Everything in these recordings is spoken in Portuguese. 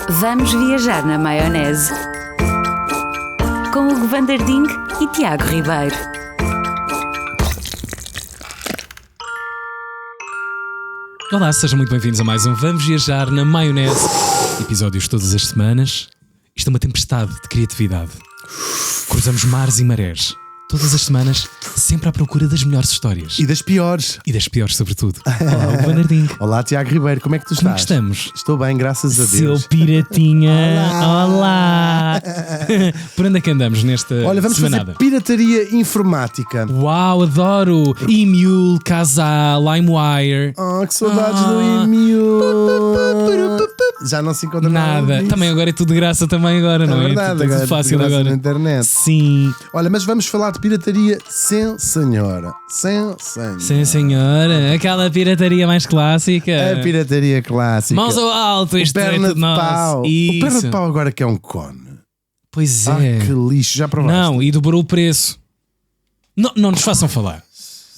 Vamos viajar na maionese. Com Hugo Van der Ding e Tiago Ribeiro. Olá, sejam muito bem-vindos a mais um Vamos Viajar na Maionese. Episódios todas as semanas. Isto é uma tempestade de criatividade. Cruzamos mares e marés. Todas as semanas, sempre à procura das melhores histórias. E das piores. E das piores, sobretudo. Olá, Hugo Van der Ding. Olá, Tiago Ribeiro, como é que tu Como estás? estamos? Estou bem, graças a Deus. Seu piratinha. Olá. Por onde é que andamos nesta Olha, vamos semanada? fazer pirataria informática. Uau, adoro! E-Mule, Casa, LimeWire. Oh, que saudades do e-mail. Já não se encontra Nada. disso. Também agora é tudo de graça também agora, não é? verdade, Tudo agora é fácil tudo de graça agora. na internet. Sim. Olha, mas vamos falar de pirataria sem senhora. Sem senhora. Sim, senhora. Aquela pirataria mais clássica. A pirataria clássica. Mãos ao alto, o isto é perna tudo de nosso. pau. Isso. O perna de pau agora que é um cone. Pois Ah, é. que lixo, já provaste? Não, e dobrou o preço. Não nos façam falar.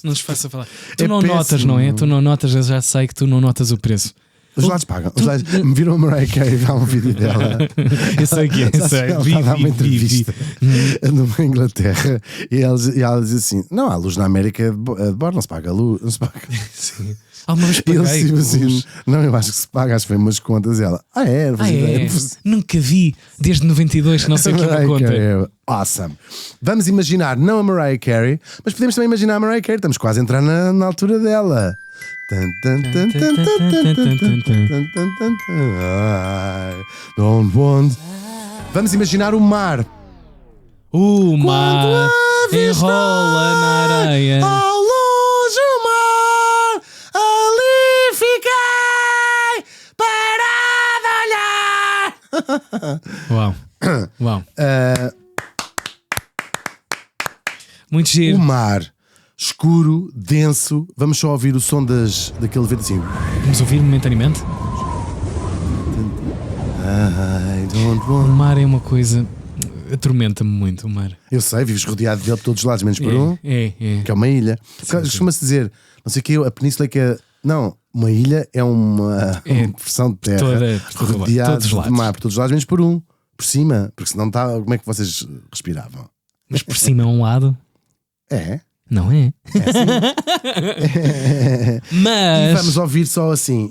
Não nos façam falar. Tu É não péssimo. notas, não é? Tu não notas, eu já sei que tu não notas o preço. Os lados pagam. Os lados... Me viram a Mariah Carey há um vídeo dela. Eu sei que é, Já sei. ela Vi, está a dar uma vi, vi, vi. entrevista numa Inglaterra e ela diz assim: não há luz na América de bora, não se paga luz, não se paga. Sim. Alguma vez E ele paguei tipo assim: luz. não, eu acho que se paga, acho que foi umas contas. E ela: não fazia ideia. Nunca vi desde 92 que não sei o que Mariah me conta. Carey é awesome. Vamos imaginar, não a Mariah Carey, mas podemos também imaginar a Mariah Carey. Estamos quase a entrar na altura dela. I don't want. Vamos imaginar o mar. O Quando mar a vista enrola na areia. Ao longe o mar, ali fiquei parado a olhar. Uau. Uau. Muito O giro. mar escuro, denso. Vamos só ouvir o som daquele vento assim. Vamos ouvir momentaneamente? I don't O want. mar é uma coisa. Atormenta-me muito o mar. Eu sei, vives rodeado dele por todos os lados, menos por um, É. que é uma ilha. Costuma-se dizer, não sei o que, a península é que é. Não, uma ilha é uma porção de terra por todo lado, rodeada todos os de lados. mar por todos os lados, menos por um, por cima, porque senão está. Como é que vocês respiravam? Mas por cima é um lado. É? Não é? E Mas vamos ouvir só assim.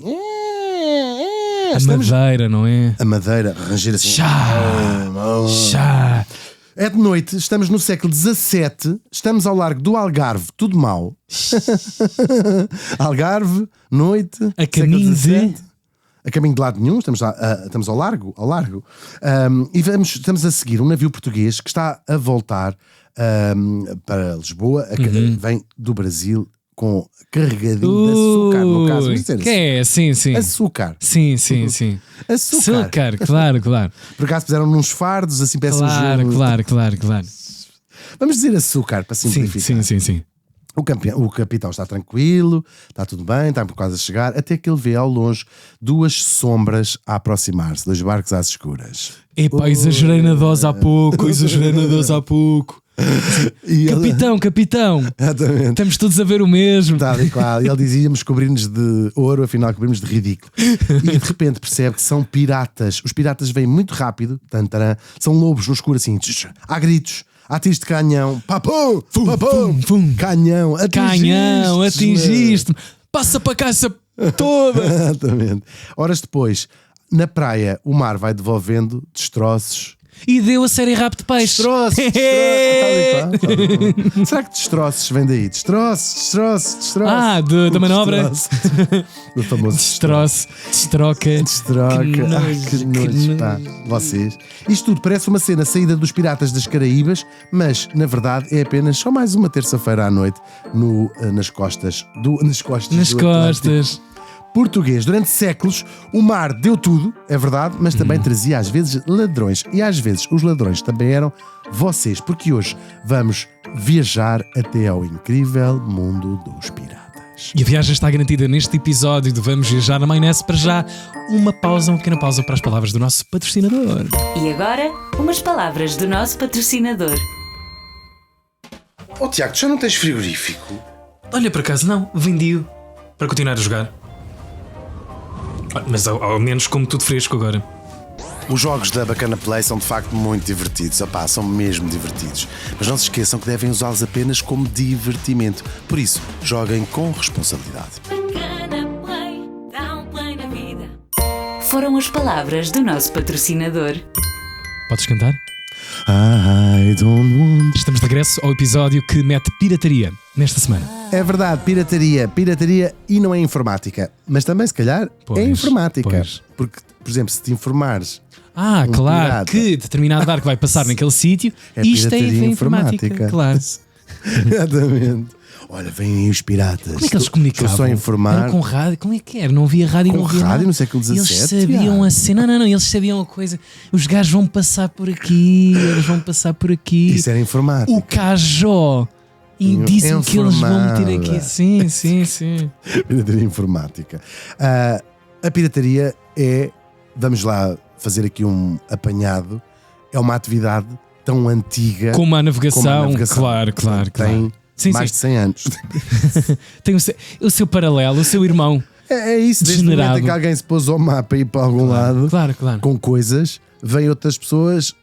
a madeira, não é? A madeira, ranger assim. Chá. É de noite, estamos no século XVII, estamos ao largo do Algarve, tudo mau. Algarve, noite, A século caminho XVII. A caminho de lado nenhum, estamos ao largo. E estamos a seguir um navio português que está a voltar para Lisboa, vem do Brasil com carregadinho de açúcar, no caso. Vamos dizer Que assim. é? Sim, sim. Açúcar. Sim. Açúcar. Claro. Por acaso puseram nos fardos, assim peçam Claro. Vamos dizer açúcar para simplificar. Sim. O capitão está tranquilo, está tudo bem, está por quase a chegar, até que ele vê ao longe duas sombras a aproximar-se, dois barcos às escuras. Epá, exagerei na dose há pouco. E ele- Capitão, Exatamente. estamos todos a ver o mesmo. Tal e qual. E ele dizia: íamos cobrir-nos de ouro, afinal cobrimos de ridículo. E de repente percebe que são piratas. Os piratas vêm muito rápido, tantarã, são lobos no escuro assim, há gritos. Há tiros de canhão, papum, papum, fum. canhão, Atingiste-me. Passa para a caixa toda. Exatamente. Horas depois, na praia, o mar vai devolvendo destroços. E deu a série Rap de Peixe. Destroços, tal e qual. Será que destroços vem daí? Destroços. Ah, da manobra. Destroço. Do famoso Destroço, destroca. destroca. Que nojo, Ai, que nojo, pá. Vocês. Isto tudo parece uma cena saída dos Piratas das Caraíbas, mas na verdade é apenas só mais uma terça-feira à noite nas costas do Atlântico português. Durante séculos o mar deu tudo, é verdade, mas também trazia às vezes ladrões. E às vezes os ladrões também eram vocês, porque hoje vamos viajar até ao incrível mundo dos piratas. E a viagem está garantida neste episódio de Vamos Viajar na Maionese. Para já, uma pequena pausa para as palavras do nosso patrocinador. E agora, umas palavras do nosso patrocinador. Oh Tiago, tu já não tens frigorífico? Olha, por acaso não, vendi-o para continuar a jogar. Mas ao menos como tudo fresco agora. Os jogos da Bacana Play são de facto muito divertidos, opá, são mesmo divertidos. Mas não se esqueçam que devem usá-los apenas como divertimento. Por isso, joguem com responsabilidade. Bacana Play, dá um play na vida. Foram as palavras do nosso patrocinador. Podes cantar? I don't want... Estamos de regresso ao episódio que mete pirataria nesta semana. É verdade, pirataria e não é informática. Mas também, se calhar, é informática. Pois. Porque, por exemplo, se te informares... Claro, pirata. que determinado barco vai passar naquele sítio, isto é pirataria informática. Claro. Exatamente. Olha, vêm aí os piratas. Como é que eles comunicavam? Estou só a informar. Era com rádio? Como é que era? Não havia rádio, Com não havia rádio nada. no século XVII, Eles sabiam a cena. Não, eles sabiam a coisa. Os gajos vão passar por aqui, eles vão passar por aqui. Isso era informática. O Cajó. E dizem que eles vão meter aqui. Sim. Pirataria informática. A pirataria é, vamos lá fazer aqui um apanhado, é uma atividade tão antiga Como a navegação. Claro. Tem mais de 100 anos. Tem o seu paralelo, o seu irmão. É isso, desde o Degenerado. momento em que alguém se pôs ao mapa e ir para algum lado Claro. com coisas, vêm outras pessoas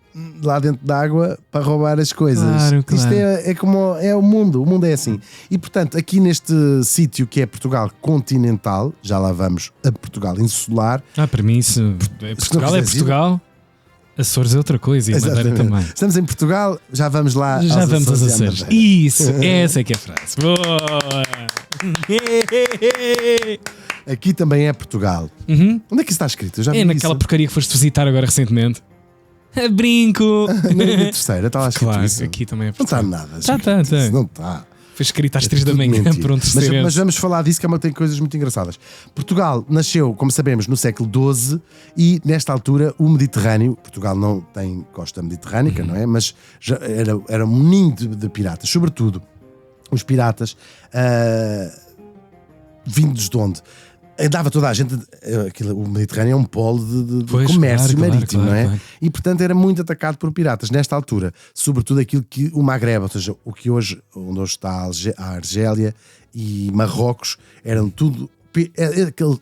lá dentro da água para roubar as coisas. Claro. Isto é como é o mundo é assim. E portanto, aqui neste sítio que é Portugal continental, já lá vamos a Portugal insular. Para mim isso é Portugal, quiseres ir- Açores é outra coisa e a Madeira Exatamente. também. Estamos em Portugal, já vamos lá Já aos vamos aos Açores e à Açores. Madeira. Isso, essa é que é a frase. Boa! Aqui também é Portugal. Uhum. Onde é que isso está escrito? Eu já vi É naquela isso. porcaria que foste visitar agora recentemente. Brinco! Na terceira, está lá escrito Claro, isso. aqui também é Não está Portugal. nada. Tá. escrito isso, Não está. Foi escrito às É 3 da tudo manhã mentira. por um terceiro. Mas vamos falar disso, que tem coisas muito engraçadas. Portugal nasceu, como sabemos, no século XII e, nesta altura, o Mediterrâneo, Portugal não tem costa mediterrânica, não é? Mas já era um ninho de piratas, sobretudo os piratas vindos de onde? Andava toda a gente, o Mediterrâneo é um polo de Pois, comércio claro, marítimo, claro, não é? claro. E portanto era muito atacado por piratas. Nesta altura, sobretudo aquilo que o Magreb, ou seja, o que hoje, onde hoje está a Argélia e Marrocos, eram tudo.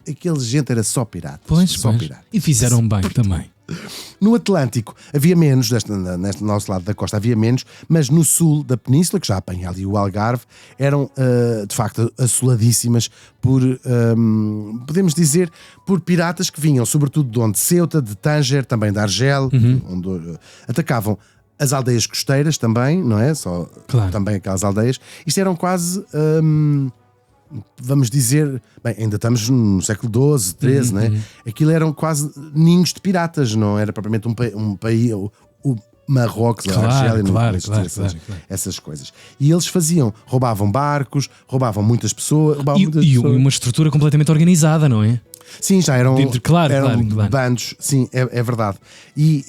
Aquele gente era só piratas. Pois. Piratas. E fizeram bem também. No Atlântico havia menos, neste nosso lado da costa havia menos, mas no sul da península, que já apanha ali o Algarve, eram de facto assoladíssimas por, podemos dizer, por piratas que vinham sobretudo de onde? Ceuta, de Tanger, também de Argel, onde atacavam as aldeias costeiras também, não é? Claro. Também aquelas aldeias. Isto eram quase... vamos dizer, bem, ainda estamos no século XII, XIII, não é? Aquilo eram quase ninhos de piratas, não era propriamente um país, o Marrocos, Claro, a Argélia, não claro, existia claro. essas coisas. E eles roubavam barcos, roubavam muitas pessoas, E uma estrutura completamente organizada, não é? Sim, já eram, Claro. bandos, sim, é verdade. E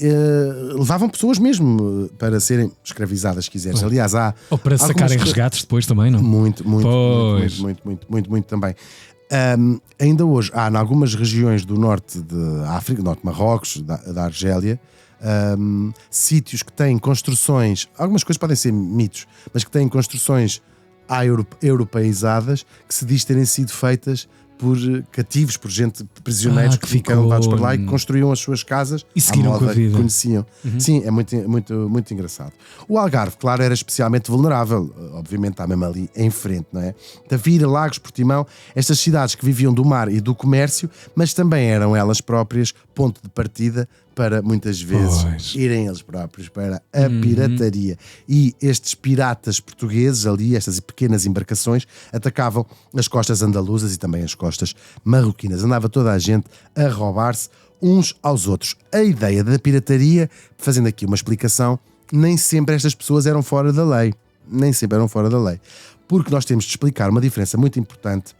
levavam pessoas mesmo para serem escravizadas, se quiseres. Aliás, há Ou para algumas sacarem resgates depois também, não? muito Pois. também. Ainda hoje há em algumas regiões do norte de África, norte de Marrocos, da Argélia, sítios que têm construções, algumas coisas podem ser mitos, mas que têm construções europeizadas que se diz terem sido feitas por cativos, por gente, prisioneiros que ficaram levados para lá e que construíam as suas casas E seguiram à com a moda vida. que conheciam. Sim, é muito engraçado. O Algarve, claro, era especialmente vulnerável, obviamente está mesmo ali em frente, não é? Tavira, Lagos, Portimão, estas cidades que viviam do mar e do comércio, mas também eram elas próprias ponto de partida para muitas vezes Pois. irem eles próprios para a pirataria. E estes piratas portugueses ali, estas pequenas embarcações, atacavam as costas andaluzas e também as costas marroquinas. Andava toda a gente a roubar-se uns aos outros. A ideia da pirataria, fazendo aqui uma explicação, nem sempre estas pessoas eram fora da lei. Nem sempre eram fora da lei. Porque nós temos de explicar uma diferença muito importante,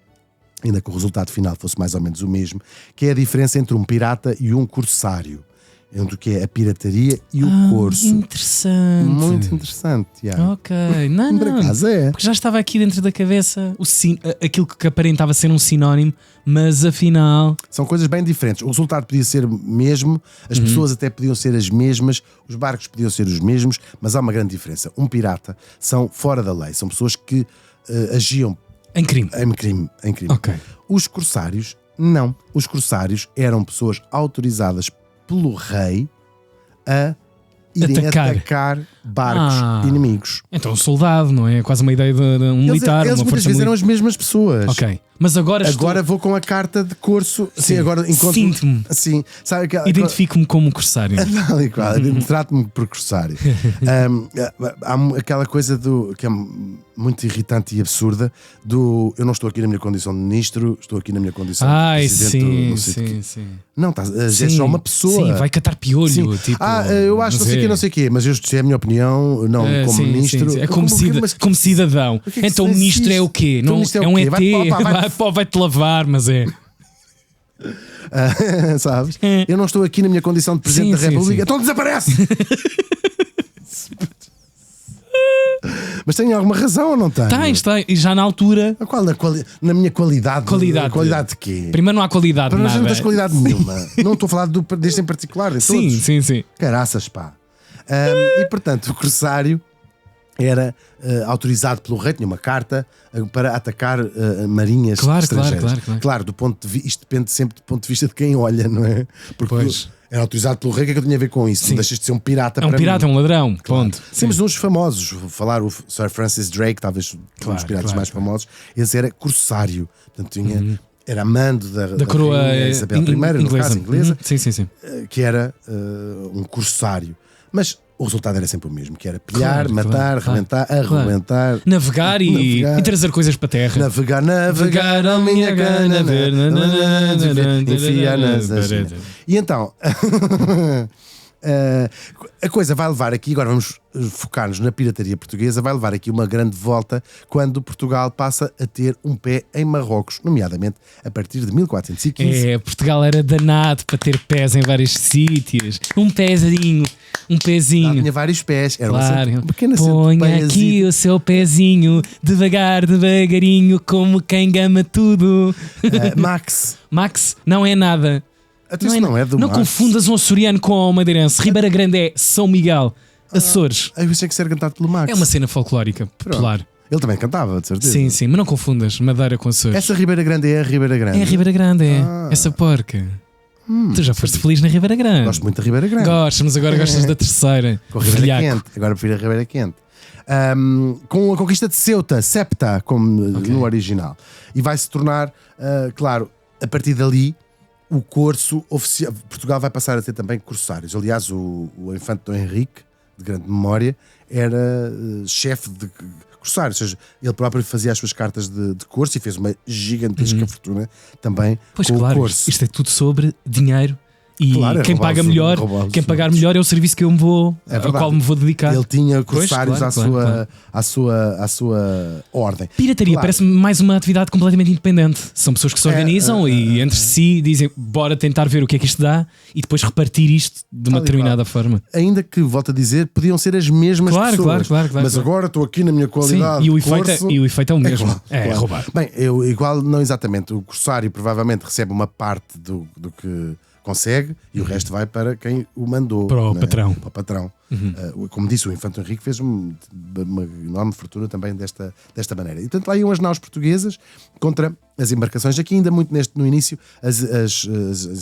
ainda que o resultado final fosse mais ou menos o mesmo, que é a diferença entre um pirata e um corsário. Entre o que é a pirataria e o corso. Interessante. Muito interessante, Tiago. Ok, não. Por acaso é. Porque já estava aqui dentro da cabeça aquilo que aparentava ser um sinónimo, mas afinal. São coisas bem diferentes. O resultado podia ser o mesmo, as pessoas até podiam ser as mesmas, os barcos podiam ser os mesmos, mas há uma grande diferença. Um pirata são fora da lei, são pessoas que agiam Em crime. em crime. Ok. Os corsários, não. Os corsários eram pessoas autorizadas pelo rei a irem Atacar. atacar barcos inimigos. Então um soldado, não é? Quase uma ideia de um militar, Eles uma muitas força vezes eram militar. as mesmas pessoas. Ok, mas agora Vou com a carta de corso. Sim, agora encontro. Sinto-me. Sim, sabe aquela. Identifico-me como corsário. Tal e qual, trato-me por corsário. Há aquela coisa que é muito irritante e absurda do eu não estou aqui na minha condição de ministro, estou aqui na minha condição de presidente do não sei de quê. sim. Não, és só uma pessoa. Sim, vai catar piolho. Sim. Tipo, Eu acho não sei o quê, mas é a minha opinião, não como ministro. É como cidadão. que é que Então o se ministro é o quê? Então o Não, ministro é é um o quê? ET, vai-te lavar, mas é. Sabes? Eu não estou aqui na minha condição de presidente da República, sim. então desaparece! Mas tem alguma razão ou não tem? Tens, e já na altura. Qual na minha qualidade? Qualidade. De quê? Primeiro não há qualidade Para de nós não nada. tens qualidade nenhuma. Não estou a falar deste em particular. De todos. Sim. Caraças, pá. E portanto, o corsário era autorizado pelo rei, tinha uma carta para atacar marinhas estrangeiras. Claro, isto depende sempre do ponto de vista de quem olha, não é? Porque era autorizado pelo rei, o que é que eu tinha a ver com isso? Sim. Não deixas de ser um pirata. É um pirata, é um ladrão. Claro. Ponto. Sim, mas uns famosos, vou falar o Sir Francis Drake, talvez um dos piratas mais famosos, esse era corsário, portanto tinha. Era amando da coroa Isabel I, no caso inglesa, Sim. que era um corsário. Mas o resultado era sempre o mesmo, que era pilhar, matar, arrebentar, navegar e trazer coisas para a terra. Navegar a minha gana, enfiar nas asas. E então a coisa vai levar aqui, agora vamos focar-nos na pirataria portuguesa, vai levar aqui uma grande volta quando Portugal passa a ter um pé em Marrocos, nomeadamente a partir de 1415. Portugal era danado para ter pés em vários sítios. Um pezinho. Tinha vários pés, era claro. uma pequena Põe aqui o seu pezinho, devagarinho, como quem gama tudo. Max não é nada. Não é do Não Max. confundas um açoriano com o madeirense. Ribeira Grande é São Miguel, Açores. Eu pensei que ser cantado pelo Max. É uma cena folclórica, popular. Ele também cantava, de certeza. Sim, mas não confundas Madeira com Açores. Essa Ribeira Grande é a Ribeira Grande. É a Ribeira Grande, essa porca. Tu já foste feliz na Ribeira Grande. Gosto muito da Ribeira Grande. Gostas, mas agora gostas da terceira. Com a Ribeira Quente. Agora prefiro a Ribeira Quente. Com a conquista de Ceuta, Septa, como no original. E vai se tornar, claro, a partir dali, o corso oficial. Portugal vai passar a ter também corsários. Aliás, o infante Dom Henrique, de grande memória, era chefe de corsários. Ou seja, ele próprio fazia as suas cartas de corso e fez uma gigantesca fortuna também pois com claro, o corso. Isto é tudo sobre dinheiro. E claro, quem paga melhor, quem pagar melhor é o serviço que eu me vou, ao qual me vou dedicar. Ele tinha corsários à sua ordem. Pirataria parece-me mais uma atividade completamente independente. São pessoas que se organizam e entre si dizem bora tentar ver o que é que isto dá e depois repartir isto de uma determinada forma. Ainda que, volto a dizer, podiam ser as mesmas pessoas. Claro, mas agora estou aqui na minha qualidade. Sim, e o efeito é o mesmo. Claro. Roubar. Bem, igual não exatamente. O corsário provavelmente recebe uma parte do que consegue e o resto vai para quem o mandou. Para o patrão. Para o patrão. Como disse, o infante Henrique fez uma enorme fortuna também desta maneira. E portanto lá iam as naus portuguesas contra as embarcações, aqui ainda muito no início, as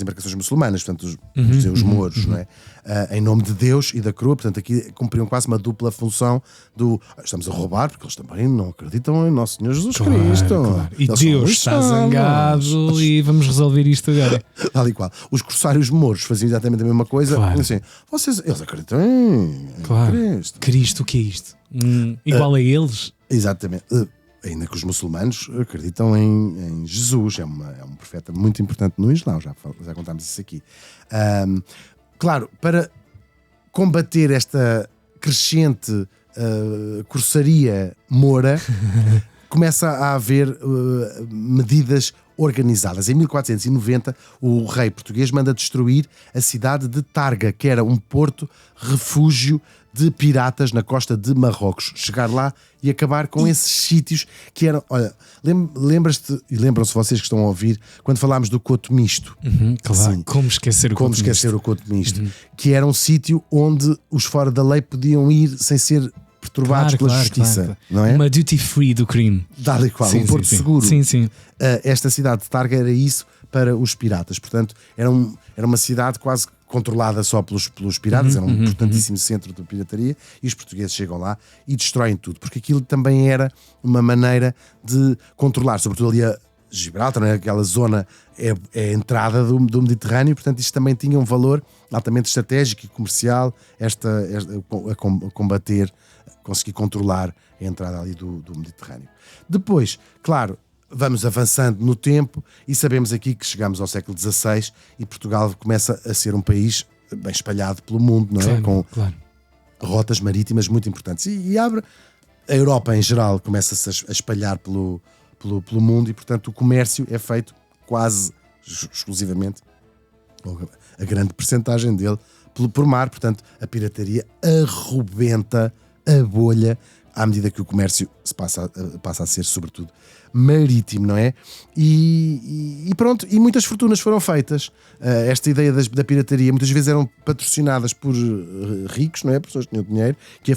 embarcações muçulmanas, portanto os mouros, não é? Em nome de Deus e da coroa, portanto aqui cumpriam quase uma dupla função do estamos a roubar, porque eles também não acreditam em Nosso Senhor Jesus Cristo. Claro. E eles Deus está zangado e vamos resolver isto agora. Tal e qual. Os corsários mouros faziam exatamente a mesma coisa. Claro. Assim, eles acreditam em Cristo. Cristo, o que é isto? Igual a eles? Exatamente. Ainda que os muçulmanos acreditam em Jesus, é um profeta muito importante no Islão, já contámos isso aqui. Claro, para combater esta crescente corsaria moura, começa a haver medidas organizadas. Em 1490, o rei português manda destruir a cidade de Targa, que era um porto refúgio de piratas na costa de Marrocos. Chegar lá e acabar com esses sítios que eram... Olha, lembras-te, e lembram-se vocês que estão a ouvir, quando falámos do Coto Misto. Claro, como esquecer o Coto Misto. Que era um sítio onde os fora da lei podiam ir sem ser perturbados pela justiça. Não é? Uma duty free do crime. Dá-lhe qual, um porto seguro. Sim. Esta cidade de Targa era isso para os piratas. Portanto, era uma cidade quase controlada só pelos piratas, era um importantíssimo centro de pirataria, e os portugueses chegam lá e destroem tudo, porque aquilo também era uma maneira de controlar, sobretudo ali a Gibraltar, não é? Aquela zona é a entrada do Mediterrâneo, portanto isto também tinha um valor altamente estratégico e comercial, a combater, conseguir controlar a entrada ali do Mediterrâneo. Depois, claro, vamos avançando no tempo e sabemos aqui que chegamos ao século XVI e Portugal começa a ser um país bem espalhado pelo mundo, não é? Claro. Rotas marítimas muito importantes. E abre a Europa em geral, começa-se a espalhar pelo mundo e, portanto, o comércio é feito quase exclusivamente, a grande percentagem dele, por mar. Portanto, a pirataria arrebenta a bolha à medida que o comércio se passa a ser, sobretudo, marítimo, não é? E pronto, e muitas fortunas foram feitas. Esta ideia da pirataria muitas vezes eram patrocinadas por ricos, não é? Pessoas que tinham dinheiro, que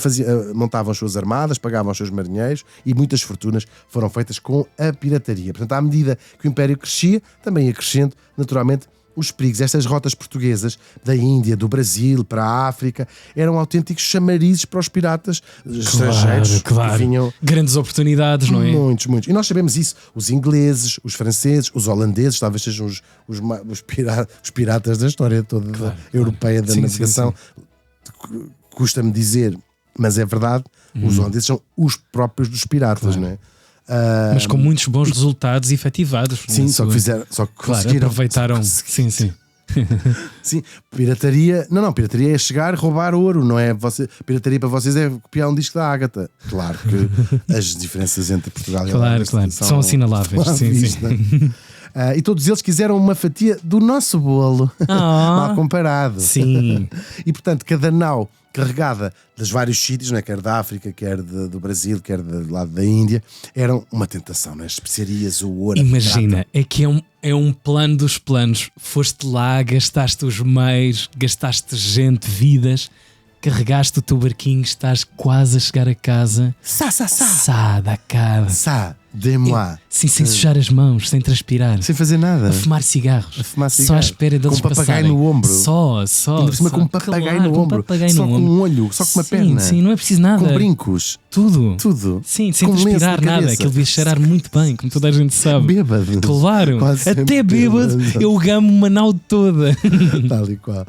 montavam as suas armadas, pagavam os seus marinheiros, e muitas fortunas foram feitas com a pirataria. Portanto, à medida que o Império crescia, também ia crescendo, naturalmente, os perigos. Estas rotas portuguesas da Índia, do Brasil para a África eram autênticos chamarizes para os piratas estrangeiros que vinham. Grandes oportunidades, não é? Muitos. E nós sabemos isso. Os ingleses, os franceses, os holandeses, talvez sejam os piratas da história toda europeia da navegação. Custa-me dizer, mas é verdade, os holandeses são os próprios dos piratas, não é? Mas com muitos bons resultados efetivados. Sim, só que conseguiram. Aproveitaram. Sim. Sim, pirataria. Não, pirataria é chegar e roubar ouro, não é? Pirataria para vocês é copiar um disco da Ágata. Claro que as diferenças entre Portugal e a Claro. São assinaláveis. Sim. E todos eles quiseram uma fatia do nosso bolo, mal comparado. Sim. E portanto, cada nau carregada dos vários sítios, não é? Quer da África, quer do Brasil, quer do lado da Índia, eram uma tentação, não é? As especiarias, o ouro. Imagina, é que é um plano dos planos. Foste lá, gastaste os meios, gastaste gente, vidas, carregaste o teu barquinho, estás quase a chegar a casa. Sá da casa. Sá, dê-moi. Sim, sem sujar as mãos, sem transpirar. Sem fazer nada. A fumar cigarros. Só à espera deles com um papagaio no ombro. Só. Ainda por cima com um papagaio no ombro. Só com um olho, só com uma perna. Sim, não é preciso nada. Com brincos. Tudo. Sim, sem transpirar nada. Aquilo devia cheirar muito bem, como toda a gente sabe. Bêbado. Claro. Até bêbado eu gamo uma nau toda. Tal e qual.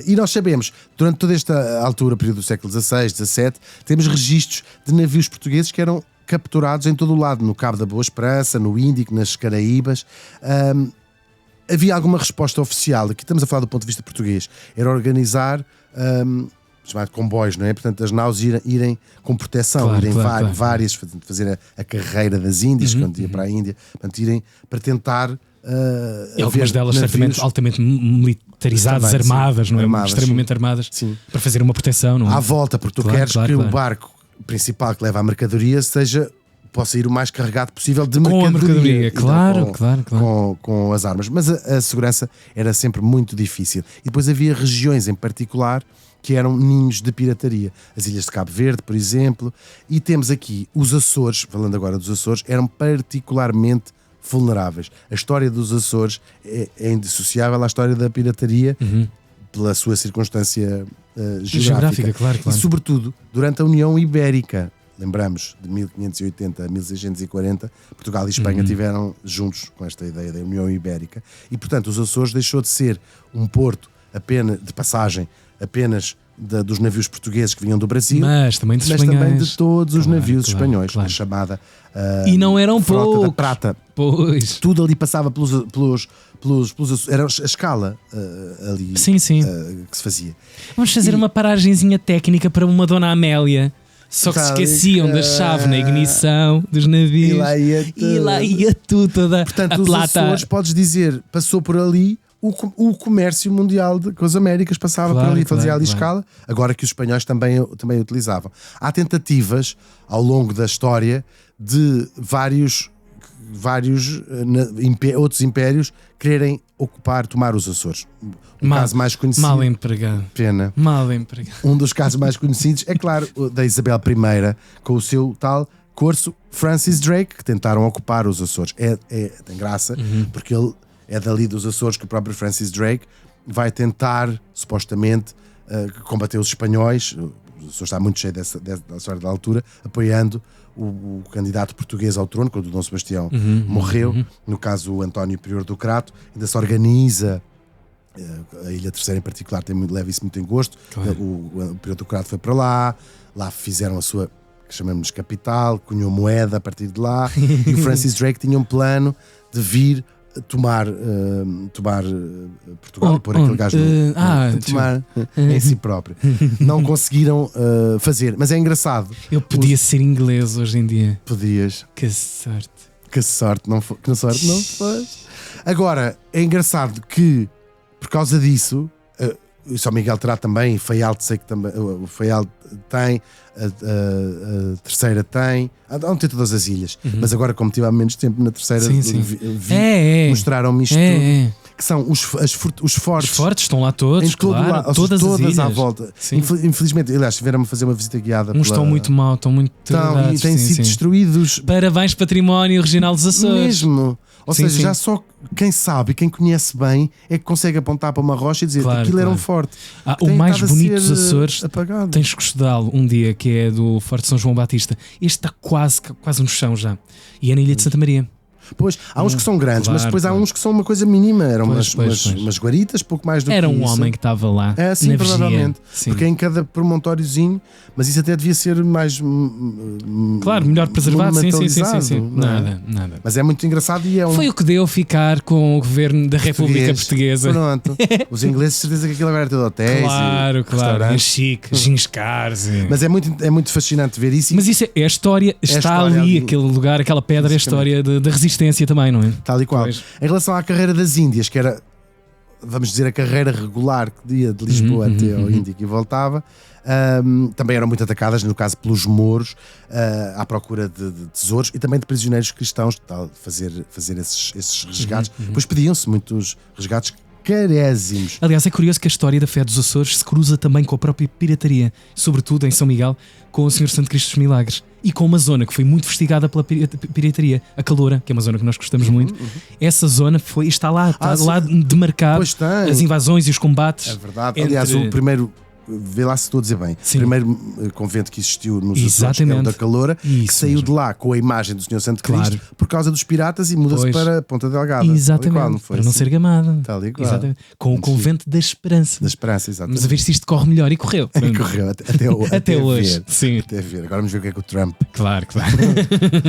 E nós sabemos, durante toda esta altura, período do século XVI, XVII, temos registros de navios portugueses que eram capturados em todo o lado, no Cabo da Boa Esperança, no Índico, nas Caraíbas. Havia alguma resposta oficial, aqui estamos a falar do ponto de vista português, era organizar chamado comboios, não é? Portanto, as naus irem com proteção, várias, fazer a carreira das Índias, quando ia para a Índia, portanto, irem para tentar. E algumas delas certamente altamente militarizadas, armadas, não é? Extremamente armadas, para fazer uma proteção, não é? À volta, porque tu queres que o barco principal que leva a mercadoria possa ir o mais carregado possível de mercadoria. Com a mercadoria, claro. Com as armas. Mas a segurança era sempre muito difícil. E depois havia regiões em particular que eram ninhos de pirataria. As ilhas de Cabo Verde, por exemplo. E temos aqui os Açores, falando agora dos Açores, eram particularmente vulneráveis. A história dos Açores é indissociável à história da pirataria, pela sua circunstância geográfica. Claro. E sobretudo durante a União Ibérica. Lembramos, de 1580 a 1640, Portugal e Espanha tiveram juntos com esta ideia da União Ibérica. E portanto os Açores deixou de ser um porto apenas de passagem apenas dos navios portugueses que vinham do Brasil, mas também de todos os navios espanhóis, a chamada e não eram Frota poucos. da Prata. Pois. Tudo ali passava pelos era a escala ali Sim. que se fazia. Vamos fazer uma paragenzinha técnica para uma Dona Amélia. Só que se esqueciam da chave na ignição dos navios. E lá ia tudo, toda portanto, a os plata. Açores, podes dizer, passou por ali. O comércio mundial com as Américas passava por ali, fazia ali escala, agora que os espanhóis também utilizavam. Há tentativas ao longo da história de vários outros impérios quererem tomar os Açores. Caso mais conhecido. Mal empregado. Pena. Mal empregado. Um dos casos mais conhecidos é, claro, o da Isabel I, com o seu tal corso Francis Drake, que tentaram ocupar os Açores. Tem graça, porque ele é dali dos Açores que o próprio Francis Drake vai tentar, supostamente, combater os espanhóis. O Açores está muito cheio dessa história da altura, apoiando o candidato português ao trono, quando o Dom Sebastião morreu. No caso, o António Prior do Crato. Ainda se organiza, a Ilha Terceira em particular leva isso muito em gosto. Claro. O Prior do Crato foi para lá fizeram a sua, que chamamos capital, cunhou moeda a partir de lá, e o Francis Drake tinha um plano de vir tomar Portugal e pôr aquele gajo tomar em si próprio. Não conseguiram fazer, mas é engraçado. Eu podia ser inglês hoje em dia. Podias. Que sorte. Que sorte não foi. Agora, é engraçado que por causa disso, o São Miguel terá também, Faial sei que também, o Faial tem, a Terceira tem, não tem todas as ilhas, mas agora, como tive há menos tempo na Terceira, mostraram-me isto tudo, que são os fortes. Os fortes estão lá todos, claro, todas as ilhas. À volta. Infelizmente, aliás, tiveram-me a fazer uma visita guiada. Uns estão muito mal, estão muito e têm sido destruídos. Parabéns, Património Regional dos Açores. Mesmo. Ou seja, já só quem sabe, quem conhece bem, é que consegue apontar para uma rocha e dizer aquilo era um forte. O mais bonito dos Açores, tens que estudá-lo um dia, que é do Forte São João Batista. Este está quase no chão já. E é na Ilha de Santa Maria. Pois, há uns que são grandes, mas depois há uns que são uma coisa mínima. Eram umas guaritas, pouco mais do que isso. Era um homem que estava lá. Sim, provavelmente. Porque em cada promontoriozinho, mas isso até devia ser mais. Claro, melhor preservado. Sim. Nada. Mas é muito engraçado e é um. Foi o que deu ficar com o governo da República Portuguesa. Pronto. Os ingleses, certeza que aquilo agora era tudo hotéis. Claro. Chique, ginscars. Mas é muito fascinante ver isso. Mas isso é a história, está ali, aquele lugar, aquela pedra, é a história da resistência também, não é? Tal e qual. Pois. Em relação à carreira das Índias, que era, vamos dizer, a carreira regular que ia de Lisboa até ao Índico e voltava, também eram muito atacadas, no caso pelos mouros, à procura de tesouros e também de prisioneiros cristãos, fazer esses resgates. Depois pediam-se muitos resgates carésimos. Aliás, é curioso que a história da fé dos Açores se cruza também com a própria pirataria, sobretudo em São Miguel, com o Senhor Santo Cristo dos Milagres e com uma zona que foi muito investigada pela pirataria, a Caloura, que é uma zona que nós gostamos muito. Essa zona está lá demarcado as invasões e os combates. É verdade. Aliás, o primeiro, vê lá se estou a dizer bem, o primeiro convento que existiu nos Açores, que é o da Caloura, que saiu de lá com a imagem do Senhor Santo Cristo por causa dos piratas e muda-se para Ponta Delgada. Exatamente, para não ser gamada. Tal e qual. Exatamente. Com o convento da Esperança. Exatamente. Mas a ver se isto corre melhor, e correu. Correu até hoje. Sim. Até ver. Agora vamos ver o que é que o Trump claro.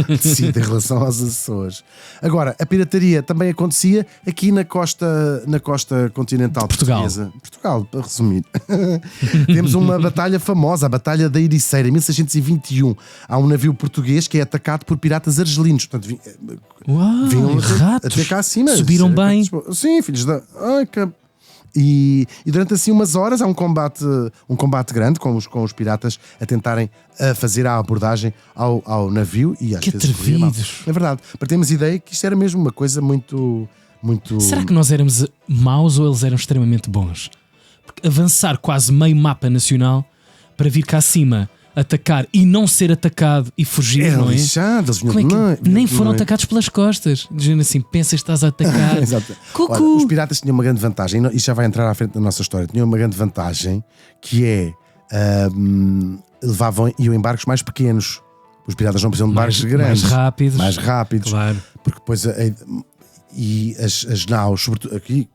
decide em relação aos Açores. Agora, a pirataria também acontecia aqui na costa continental portuguesa. Portugal, para resumir. Temos uma batalha famosa, a Batalha da Ericeira, em 1621. Há um navio português que é atacado por piratas argelinos. Portanto, vinham até cá acima. Subiram bem. Sim, filhos da... E durante assim umas horas há um combate grande com os piratas a tentarem fazer a abordagem ao navio e às vezes corria mal. É verdade, para termos ideia que isto era mesmo uma coisa muito... Será que nós éramos maus ou eles eram extremamente bons? Porque avançar quase meio mapa nacional para vir cá acima, atacar e não ser atacado e fugir, não é? Lixado, nem foram atacados pelas costas, dizendo assim, pensas que estás a atacar. Exato. Olha, os piratas tinham uma grande vantagem, e já vai entrar à frente da nossa história, tinham uma grande vantagem que é iam em barcos mais pequenos. Os piratas não precisam de barcos grandes, mais rápidos, claro. Porque depois e as naus, sobretudo aqui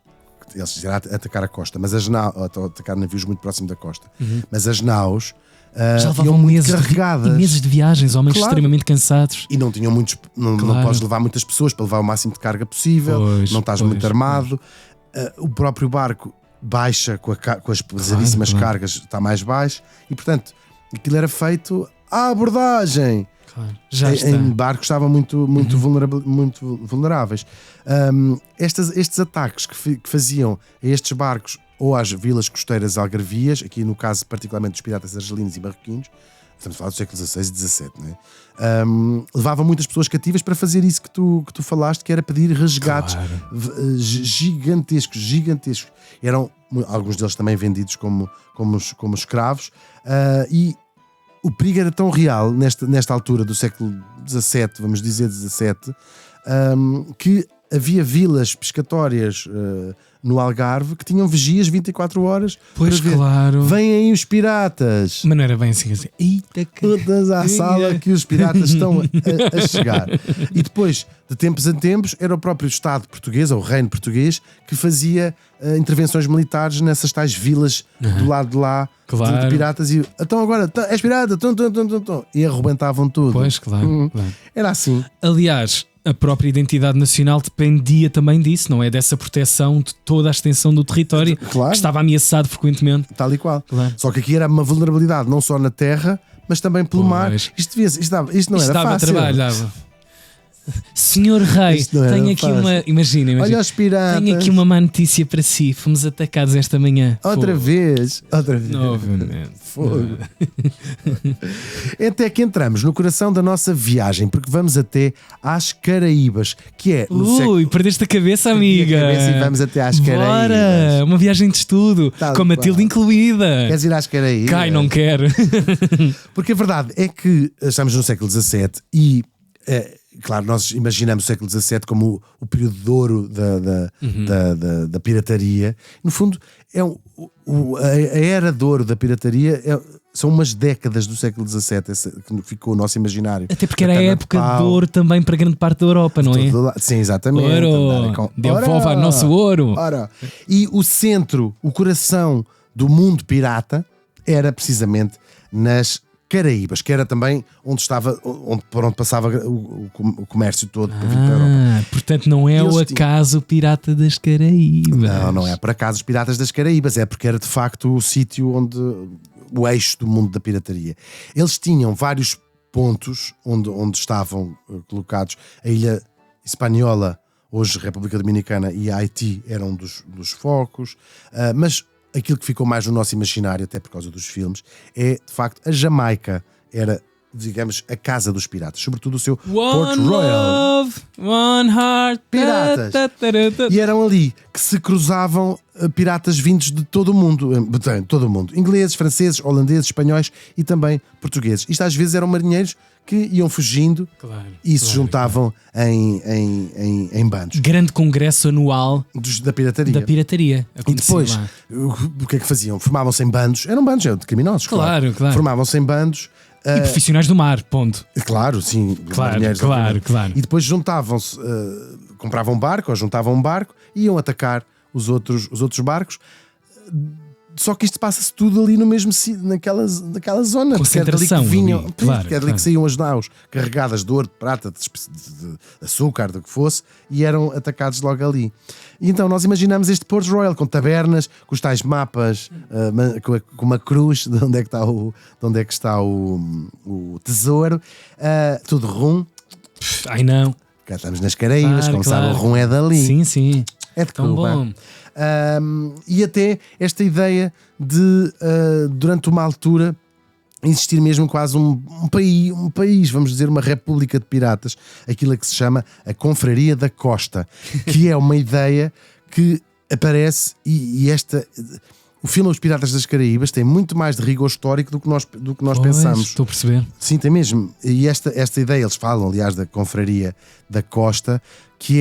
eles quiseram atacar a costa, mas as naus, atacar navios muito próximo da costa, mas as naus já levavam muito carregadas. Meses de viagens, homens extremamente cansados. E não tinham muitos, não podes levar muitas pessoas para levar o máximo de carga possível, não estás muito armado. O próprio barco baixa com as pesadíssimas cargas, está mais baixo, e portanto aquilo era feito à abordagem. Claro. Já em barcos estavam muito vulneráveis. Estes ataques que faziam a estes barcos ou às vilas costeiras algarvias, aqui no caso particularmente dos piratas argelinos e marroquinos, estamos a falar do século XVI e XVII, não é? Levavam muitas pessoas cativas para fazer isso que tu falaste, que era pedir resgates gigantescos. Eram alguns deles também vendidos como escravos, e o perigo era tão real nesta altura do século XVII, vamos dizer XVII, que havia vilas pescatórias no Algarve que tinham vigias 24 horas. Pois, para ver. claro. Vêm aí os piratas. Mas não era bem assim. Eita, Todas à sala que os piratas estão a chegar. E depois, de tempos em tempos, era o próprio Estado português, ou o Reino Português, que fazia intervenções militares nessas tais vilas do lado de lá, Claro. de piratas. E então agora, és pirata, e arrebentavam tudo. Pois, claro. Era assim. Aliás, a própria identidade nacional dependia também disso, não é? Dessa proteção de toda a extensão do território Claro. que estava ameaçado frequentemente. Tal e qual. Claro. Só que aqui era uma vulnerabilidade não só na terra, mas também pelo mar. Pois. Isto não Isto era dava fácil. trabalho, dava. Senhor Rei, Isto não era tenho aqui fácil. uma. Imagina. Olha os piratas. Tenho aqui uma má notícia para si. Fomos atacados esta manhã. Outra Fogo. vez. Novamente. Fogo. Até que entramos no coração da nossa viagem, porque vamos até às Caraíbas, que é no século... Ui, perdeste a cabeça, amiga. Perdi a cabeça e vamos até às Caraíbas. Bora, uma viagem de estudo, Tal com a Matilde qual. incluída. Queres ir às Caraíbas? Cai, não quero. Porque a verdade é que estamos no século XVII e, claro, nós imaginamos o século XVII como o período de ouro da pirataria. No fundo, a era de ouro da pirataria são umas décadas do século XVII que ficou o nosso imaginário. Até porque era a Cana de época de pau, ouro também para grande parte da Europa, não é? Sim, exatamente. Ouro, Andarem com- devolva Ora! nosso ouro. Ora. E o centro, o coração do mundo pirata era precisamente nas Caraíbas, que era também por onde passava o comércio todo para vir para a Europa. Portanto não é Eles o acaso pirata das Caraíbas. Não é por acaso os piratas das Caraíbas, é porque era de facto o sítio onde o eixo do mundo da pirataria. Eles tinham vários pontos onde estavam colocados. A ilha Espanhola, hoje República Dominicana, e Haiti eram dos focos, mas aquilo que ficou mais no nosso imaginário, até por causa dos filmes, é de facto a Jamaica. Era, digamos, a casa dos piratas, sobretudo o seu Port One Royal. love, one heart. Piratas. Ta. E eram ali que se cruzavam piratas vindos de todo o mundo, todo o mundo, ingleses, franceses, holandeses, espanhóis e também portugueses. Isto às vezes eram marinheiros que iam fugindo Claro, e se juntavam em bandos Grande congresso anual da pirataria. da pirataria. E Acontecia depois, lá. o que é que faziam? Formavam-se em bandos, eram bandos de criminosos, Claro. Formavam-se em bandos. E profissionais do mar, ponto. Claro, sim, Claro, marinheiros, claro, obviamente. claro. E depois juntavam-se, compravam um barco ou juntavam um barco e iam atacar os outros barcos. Só que isto passa-se tudo ali no mesmo naquela zona. Porque era dali que Concentração vinham, ali, claro, que era dali claro. que saíam as naus carregadas de ouro, de prata, de açúcar, do que fosse, e eram atacados logo ali. E então nós imaginamos este Port Royal com tabernas, com os tais mapas, com uma cruz de onde é que está o tesouro, tudo rum. Ai não. Cá estamos nas Caraíbas, Claro, como sabe, o claro. rum é dali. Sim. É de Tão Cuba. bom. E até esta ideia de, durante uma altura, existir mesmo quase um país, vamos dizer, uma república de piratas, aquilo que se chama a Confraria da Costa, que é uma ideia que aparece e o filme Os Piratas das Caraíbas tem muito mais de rigor histórico do que nós Pois, pensamos. Estou a perceber. Sim, tem mesmo. E esta ideia, eles falam, aliás, da Confraria da Costa, que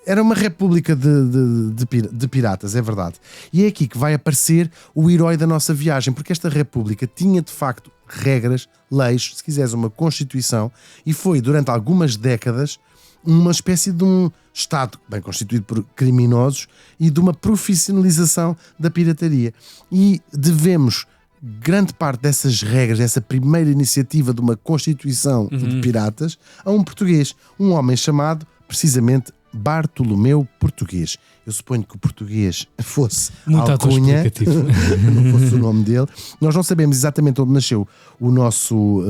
era uma república de piratas, é verdade. E é aqui que vai aparecer o herói da nossa viagem, porque esta república tinha de facto regras, leis, se quiseres uma constituição, e foi durante algumas décadas uma espécie de um Estado bem constituído por criminosos e de uma profissionalização da pirataria. E devemos grande parte dessas regras, dessa primeira iniciativa de uma constituição de piratas, a um português, um homem chamado precisamente Bartolomeu Português. Eu suponho que o português fosse Muito alcunha, autoexplicativo. não fosse o nome dele. Nós não sabemos exatamente onde nasceu o nosso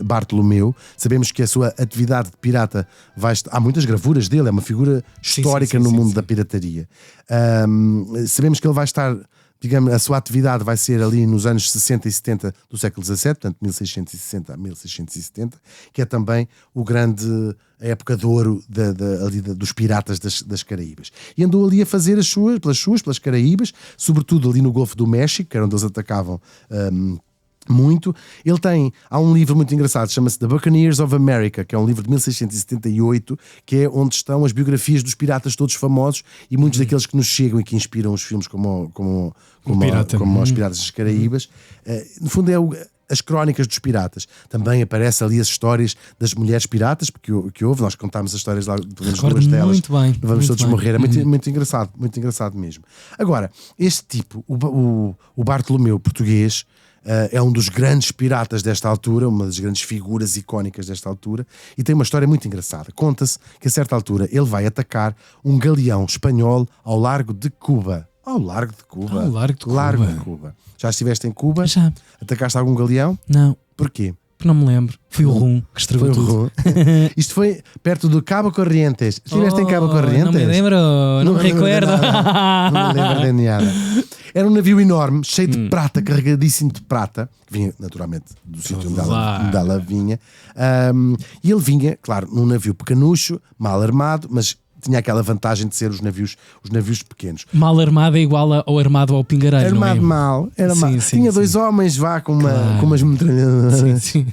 Bartolomeu. Sabemos que a sua atividade de pirata há muitas gravuras dele, é uma figura histórica no mundo da pirataria. Sabemos que ele vai estar, digamos, a sua atividade vai ser ali nos anos 60 e 70 do século XVII, portanto 1660 a 1670, que é também a época de ouro dos piratas das Caraíbas. E andou ali a fazer pelas Caraíbas, sobretudo ali no Golfo do México, que era onde eles atacavam muito. Há um livro muito engraçado, chama-se The Buccaneers of America, que é um livro de 1678, que é onde estão as biografias dos piratas todos famosos e muitos daqueles que nos chegam e que inspiram os filmes como Os Piratas das Caraíbas. No fundo as crónicas dos piratas. Também aparece ali as histórias das mulheres piratas, porque que houve, nós contámos as histórias lá, podemos duas delas, muito bem, vamos muito todos bem. morrer. É muito engraçado mesmo. Agora, este tipo, o Bartolomeu português, é um dos grandes piratas desta altura, uma das grandes figuras icónicas desta altura, e tem uma história muito engraçada. Conta-se que a certa altura ele vai atacar um galeão espanhol ao largo de Cuba. Ao largo de Cuba. Já estiveste em Cuba? Já. Atacaste algum galeão? Não, Porquê? porque não me lembro. Foi o rum que estragou tudo. Isto foi perto do Cabo Corrientes. Estiveste em Cabo Corrientes? Não me lembro, não me recuerdo. Não me lembro de nada. Era um navio enorme, cheio de prata, carregadíssimo de prata, que vinha naturalmente do sítio onde ela vinha. E ele vinha, claro, num navio pequenucho, mal armado, mas tinha aquela vantagem de ser os navios pequenos. Mal armado é igual ao armado ao pingareiro, não é? Armado mal, era Sim, mal. sim, Tinha sim. dois homens, com umas metralhadoras. Sim.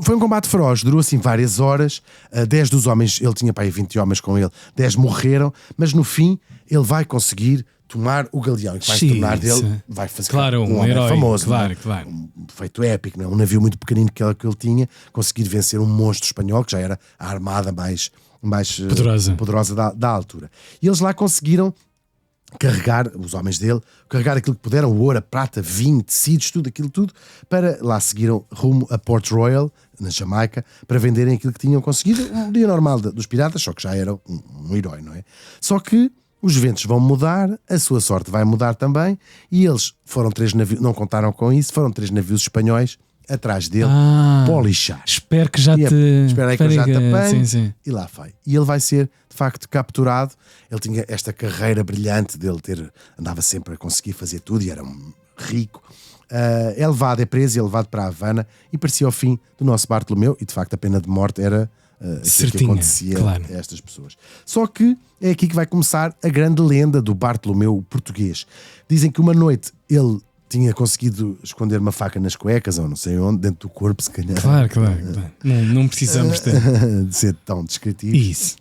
Foi um combate feroz, durou assim várias horas. 10 dos homens, ele tinha para aí 20 homens com ele, 10 morreram, mas no fim ele vai conseguir tomar o galeão e que vai se tornar dele, vai fazer um homem herói, famoso, claro. Um feito épico, não é? Um navio muito pequenino que ele tinha, conseguir vencer um monstro espanhol, que já era a armada mais poderosa da altura. E eles lá conseguiram carregar, os homens dele, carregar aquilo que puderam, o ouro, a prata, vinho, tecidos, tudo, para lá seguiram rumo a Port Royal, na Jamaica, para venderem aquilo que tinham conseguido, um dia normal dos piratas, só que já era um herói, não é? Só que os ventos vão mudar, a sua sorte vai mudar também, e eles foram 3 navios, não contaram com isso, foram 3 navios espanhóis atrás dele, para o lixar. Espero que já Espera aí que eu já te apanho. Sim. E lá foi. E ele vai ser, de facto, capturado. Ele tinha esta carreira brilhante dele andava sempre a conseguir fazer tudo e era um rico. É levado, é preso e é levado para a Havana e parecia o fim do nosso Bartolomeu, e de facto a pena de morte era aquilo que acontecia a estas pessoas. Só que é aqui que vai começar a grande lenda do Bartolomeu português. Dizem que uma noite ele tinha conseguido esconder uma faca nas cuecas ou não sei onde, dentro do corpo, se calhar. Claro. Não precisamos de ser tão descritivo. Isso.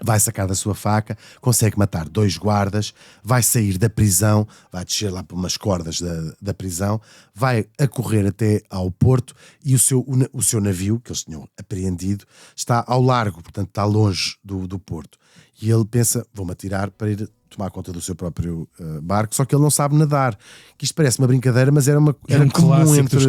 Vai sacar da sua faca, consegue matar 2 guardas, vai sair da prisão, vai descer lá por umas cordas da prisão, vai a correr até ao porto e o seu navio, que eles tinham apreendido, está ao largo, portanto está longe do porto. E ele pensa, vou-me atirar para ir tomar conta do seu próprio barco, só que ele não sabe nadar. Que isto parece uma brincadeira, mas era comum entre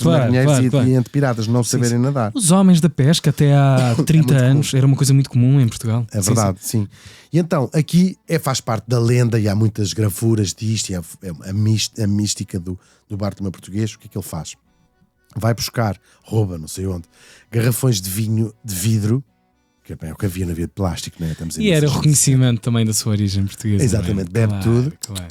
marinheiros e entre piratas não saberem nadar. Os homens da pesca até há 30 anos era uma coisa muito comum em Portugal. É verdade, sim. E então, aqui faz parte da lenda e há muitas gravuras disto, e a mística do Bartolomeu português. O que é que ele faz? Vai buscar, rouba, não sei onde, garrafões de vinho de vidro, que é o que havia na via de plástico, não é? E era o reconhecimento também da sua origem portuguesa. Exatamente, bebe tudo. Claro.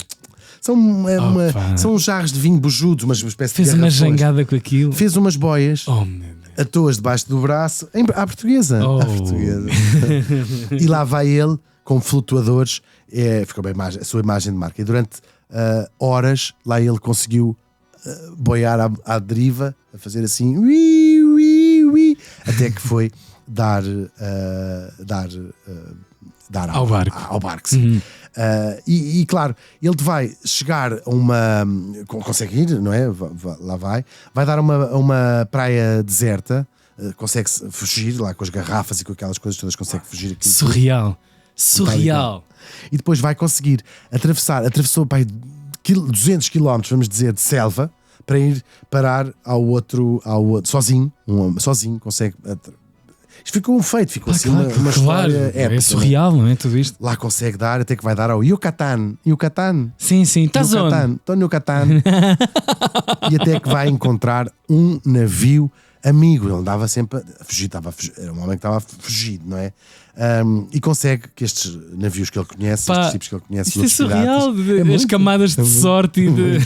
São jarros de vinho bujudos, mas uma espécie Fez de uma garrafões. jangada com aquilo. Fez umas boias, Oh, meu Deus. atou-as debaixo do braço, à portuguesa. Oh. À portuguesa. E lá vai ele, com flutuadores, ficou bem a sua imagem de marca. E durante horas, lá ele conseguiu boiar à deriva, a fazer assim, até que foi dar ao barco. Ao barco, sim. E claro, ele vai chegar a uma. Consegue ir, não é? Lá vai dar a uma praia deserta, consegue fugir lá com as garrafas e com aquelas coisas todas, consegue fugir. Surreal. E depois vai conseguir atravessou 200 km, vamos dizer, de selva para ir parar ao outro sozinho, consegue. Isto ficou um feito, ficou assim uma história épica. É surreal, não é? Tudo isto. Lá consegue dar, até que vai dar ao Yucatán. Sim, estás onde? Estou no Yucatán. E até que vai encontrar um navio amigo. Ele andava sempre a fugir, era um homem que estava fugido, não é? E consegue que estes navios que ele conhece, estes tipos que ele conhece, isto é surreal, as camadas de sorte e de...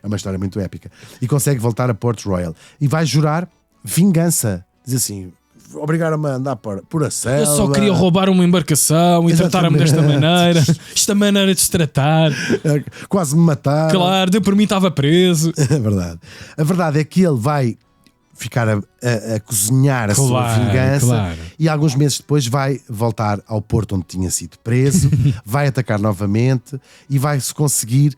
É uma história muito épica. E consegue voltar a Port Royal. E vai jurar vingança. Diz assim, obrigaram-me a andar por a selva. Eu só queria roubar uma embarcação e tratar-me desta maneira. Esta maneira de se tratar. Quase me matar. Claro, eu por mim estava preso. É verdade. A verdade é que ele vai ficar a cozinhar a sua vingança e alguns meses depois vai voltar ao porto onde tinha sido preso, vai atacar novamente e vai-se conseguir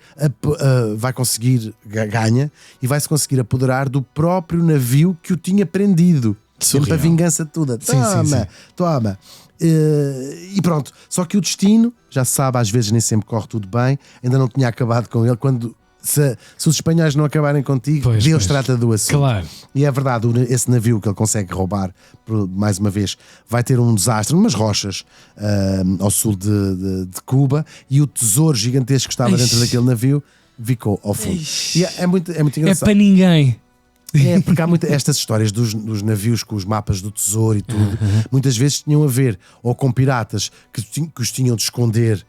ganha e vai-se conseguir apoderar do próprio navio que o tinha prendido. Sempre a vingança toda. Toma. E pronto. Só que o destino, já se sabe, às vezes nem sempre corre tudo bem. Ainda não tinha acabado com ele quando... Se os espanhóis não acabarem contigo, Deus trata do assunto. Claro. E é verdade, esse navio que ele consegue roubar, mais uma vez, vai ter um desastre, umas rochas ao sul de Cuba, e o tesouro gigantesco que estava dentro daquele navio ficou ao fundo. E é muito engraçado. É para ninguém. É, porque há estas histórias dos navios com os mapas do tesouro e tudo, muitas vezes tinham a ver ou com piratas que os tinham de esconder.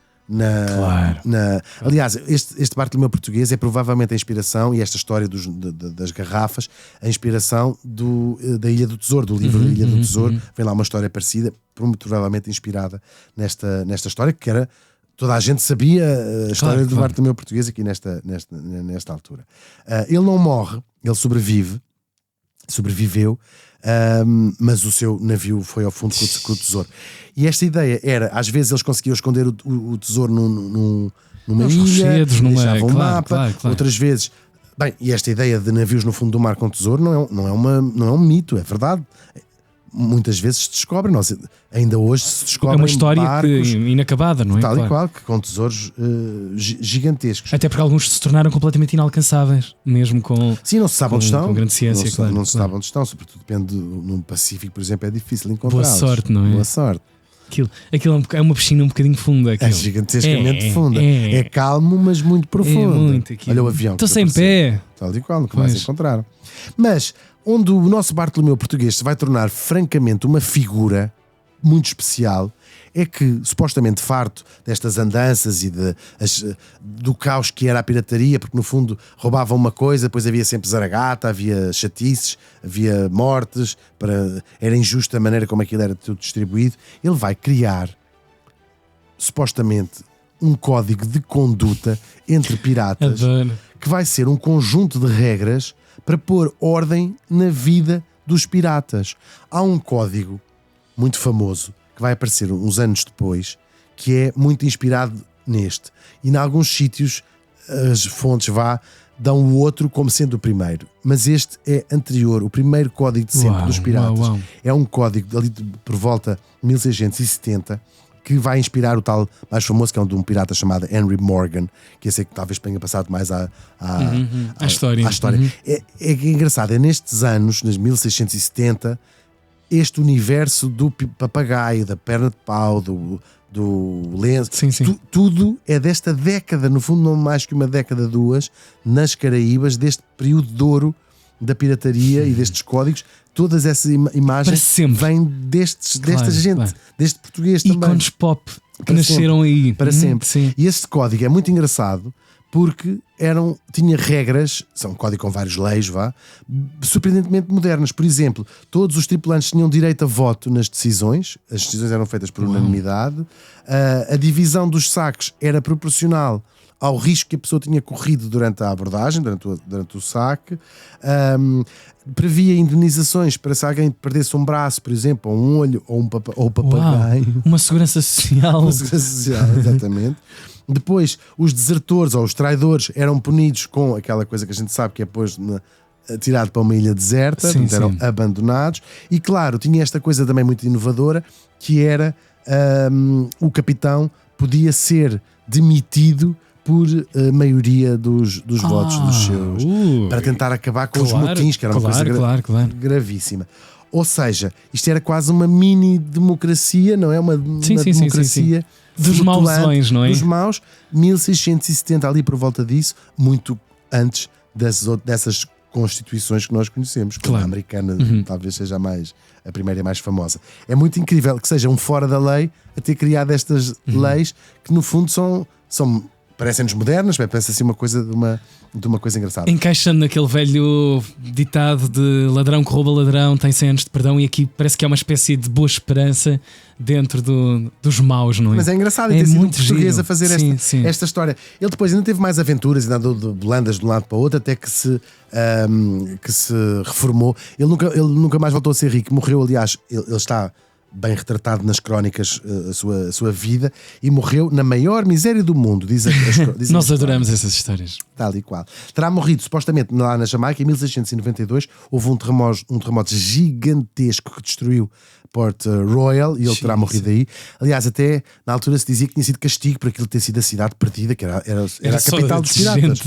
Aliás, este Bartolomeu português é provavelmente a inspiração, e esta história das garrafas, a inspiração da Ilha do Tesouro, do livro da Ilha do Tesouro. Vem lá uma história parecida, provavelmente inspirada nesta história, que era... Toda a gente sabia a história do Bartolomeu português aqui nesta altura. Ele não morre, ele sobreviveu, mas o seu navio foi ao fundo com o tesouro. E esta ideia era, às vezes eles conseguiam esconder o tesouro numa ilha, deixavam um mapa, outras vezes... Bem, e esta ideia de navios no fundo do mar com tesouro não é um mito, é verdade. Muitas vezes se descobrem, ainda hoje se descobrem. É uma história barcos, inacabada, não é? Tal e qual, que com tesouros gigantescos. Até porque alguns se tornaram completamente inalcançáveis, mesmo com. Sim, não se sabe onde estão. Com grande ciência, não se sabe onde estão, sobretudo depende no Pacífico, por exemplo, é difícil encontrá-los. Boa sorte, não é? Boa sorte. Aquilo é uma piscina um bocadinho funda. É gigantescamente funda. É calmo, mas muito profundo. Muito Olha o avião. Estou sem pé. Tal e qual, nunca mais encontraram. Mas onde o nosso Bartolomeu português se vai tornar francamente uma figura muito especial é que, supostamente farto destas andanças e do caos que era a pirataria, porque no fundo roubavam uma coisa, depois havia sempre zaragata, havia chatices, havia mortes, era injusta a maneira como aquilo era tudo distribuído. Ele vai criar, supostamente, um código de conduta entre piratas. Adoro. Que vai ser um conjunto de regras para pôr ordem na vida dos piratas. Há um código muito famoso que vai aparecer uns anos depois, que é muito inspirado neste. E em alguns sítios as fontes dão o outro como sendo o primeiro. Mas este é anterior, o primeiro código de sempre dos piratas. É um código ali por volta de 1670, que vai inspirar o tal mais famoso, que é um de um pirata chamado Henry Morgan, que esse é que talvez tenha passado mais à história. É engraçado, é nestes anos, nas 1670, este universo do papagaio, da perna de pau, do lenço, tudo é desta década, no fundo não mais que uma década, duas, nas Caraíbas, deste período de ouro da pirataria e destes códigos. Todas essas imagens vêm desta gente, deste português também. Ícones pop que nasceram aí. Para sempre. Sim. E este código é muito engraçado porque tinha regras, são um código com várias leis, surpreendentemente modernas. Por exemplo, todos os tripulantes tinham direito a voto nas decisões, as decisões eram feitas por unanimidade, a divisão dos saques era proporcional ao risco que a pessoa tinha corrido durante a abordagem, durante o saque. Previa indemnizações para se alguém perdesse um braço, por exemplo, ou um olho, ou o papagaio. Uma segurança social. Uma segurança social, exatamente. Depois, os desertores ou os traidores eram punidos com aquela coisa que a gente sabe que é depois tirado para uma ilha deserta, eram abandonados. E claro, tinha esta coisa também muito inovadora, que era o capitão podia ser demitido por maioria dos votos dos seus, para tentar acabar com os motins, que era uma coisa gravíssima. Ou seja, isto era quase uma mini democracia, não é? Uma democracia dos mausões, não é? Dos maus, 1670, ali por volta disso, muito antes dessas constituições que nós conhecemos. A americana talvez seja a primeira e mais famosa. É muito incrível que seja um fora da lei a ter criado estas leis que no fundo são parecem-nos modernas, parece assim uma coisa de uma coisa engraçada. Encaixando naquele velho ditado de ladrão que rouba ladrão tem 100 anos de perdão, e aqui parece que há uma espécie de boa esperança dentro dos maus, não é? Mas é engraçado ter sido um português a fazer esta história. Ele depois ainda teve mais aventuras, ainda andou de Belandas de um lado para o outro, até que se reformou. Ele nunca mais voltou a ser rico. Morreu, aliás, ele está bem retratado nas crónicas a sua vida, e morreu na maior miséria do mundo, diz Nós adoramos essas histórias. Tal e qual. Terá morrido supostamente lá na Jamaica em 1692. Houve um terremoto gigantesco que destruiu Port Royal, e ele terá morrido aí. Aliás, até na altura se dizia que tinha sido castigo por aquilo ter sido a cidade perdida, que era a capital dos piratas.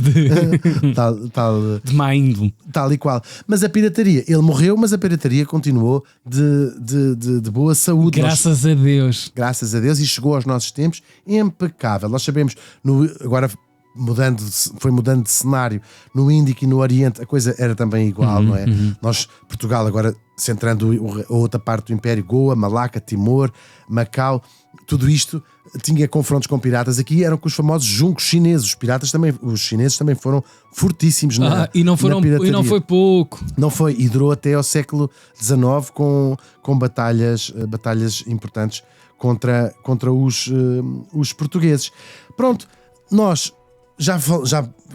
De má índole. Tal e qual. Mas a pirataria, ele morreu, mas a pirataria continuou de boa saúde. Graças a Deus. Graças a Deus, e chegou aos nossos tempos impecável. Nós sabemos, agora foi mudando de cenário, no Índico e no Oriente a coisa era também igual, não é? Nós, Portugal, agora centrando a outra parte do Império, Goa, Malaca, Timor, Macau, tudo isto tinha confrontos com piratas. Aqui eram com os famosos juncos chineses. Os chineses também foram fortíssimos na pirataria. E não foi pouco. Não foi, e durou até ao século XIX com batalhas importantes contra os portugueses. Pronto, nós já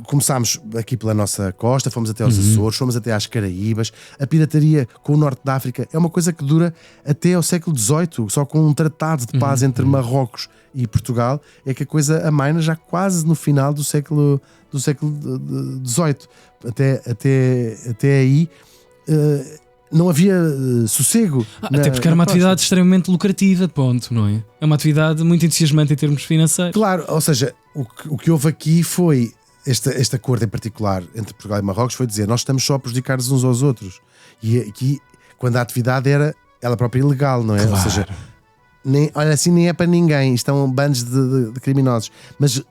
começámos aqui pela nossa costa, fomos até aos Açores, fomos até às Caraíbas. A pirataria com o Norte da África é uma coisa que dura até ao século XVIII, só com um tratado de paz entre Marrocos e Portugal é que a coisa amaina, já quase no final do século XVIII. Até aí não havia sossego. Até porque era uma atividade extremamente lucrativa, ponto, não é? É uma atividade muito entusiasmante em termos financeiros. Claro, ou seja, o que houve aqui foi este acordo em particular entre Portugal e Marrocos, foi dizer, nós estamos só a prejudicar-nos uns aos outros. E aqui, quando a atividade era ela própria ilegal, não é? Claro. Ou seja, nem é para ninguém, estão bandos de criminosos. Mas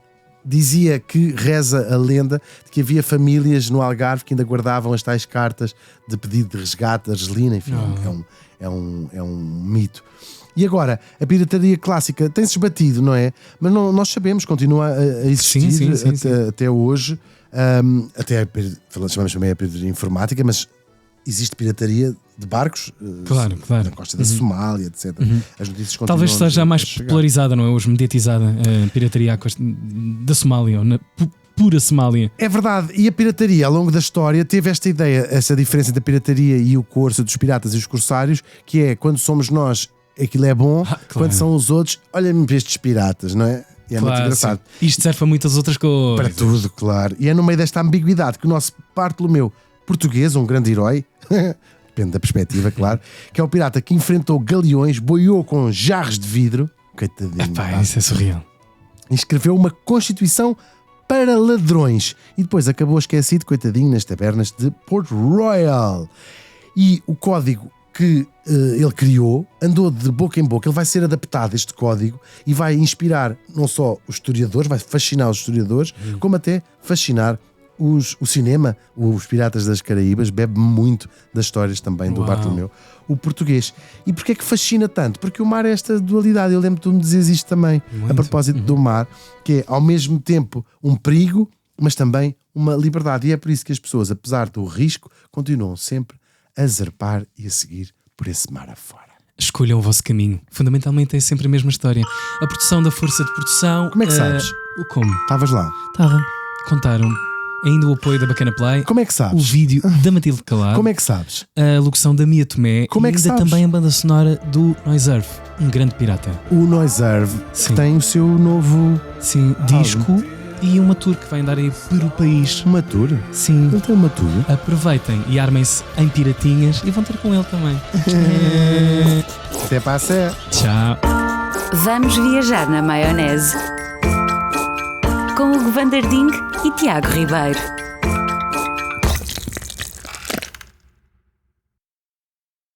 dizia que reza a lenda de que havia famílias no Algarve que ainda guardavam as tais cartas de pedido de resgate, argelina, enfim, é um mito. E agora, a pirataria clássica tem-se esbatido, não é? Mas nós sabemos, continua a existir sim. Até hoje. Chamamos também a pirataria informática, mas existe pirataria de barcos, claro. na costa da Somália, etc. As notícias continuam. Talvez seja mais popularizada, não é? Hoje mediatizada a pirataria à costa da Somália, ou na pura Somália. É verdade, e a pirataria ao longo da história teve esta ideia, essa diferença entre a pirataria e o corso dos piratas e os corsários, que é quando somos nós, aquilo é bom, claro. Quando são os outros, olha-me para estes piratas, não é? E é muito engraçado. Sim. Isto serve para muitas outras coisas. Para tudo, claro. E é no meio desta ambiguidade que o nosso Bartolomeu português, um grande herói, depende da perspectiva, claro, que é o pirata que enfrentou galeões, boiou com jarros de vidro, coitadinho. Isso é surreal. E escreveu uma constituição para ladrões e depois acabou esquecido, coitadinho, nas tabernas de Port Royal. E o código que ele criou andou de boca em boca. Ele vai ser adaptado, este código, e vai inspirar não só os historiadores, vai fascinar os historiadores, como até fascinar o cinema. Os Piratas das Caraíbas bebe muito das histórias também do Bartolomeu, o português. E porquê é que fascina tanto? Porque o mar é esta dualidade. Eu lembro que tu me dizias isto também, a propósito do mar, que é ao mesmo tempo um perigo, mas também uma liberdade. E é por isso que as pessoas, apesar do risco, continuam sempre a zarpar e a seguir por esse mar afora. Escolham o vosso caminho. Fundamentalmente é sempre a mesma história. A produção da força de produção. Como é que sabes? Como? Estavas lá? Estava. Contaram-me. Ainda o apoio da Bacana Play. Como é que sabes? O vídeo da Matilde Calado. Como é que sabes? A locução da Mia Tomé. Como é que ainda sabes? Também a banda sonora do Noiserve, um grande pirata. O Noiserve, que tem o seu novo disco e uma tour que vai andar aí pelo país. Uma tour? Sim. Ele tem uma tour? Aproveitem e armem-se em piratinhas e vão ter com ele também. Até para a sé. Tchau. Vamos viajar na maionese com Hugo Van der Ding e Tiago Ribeiro.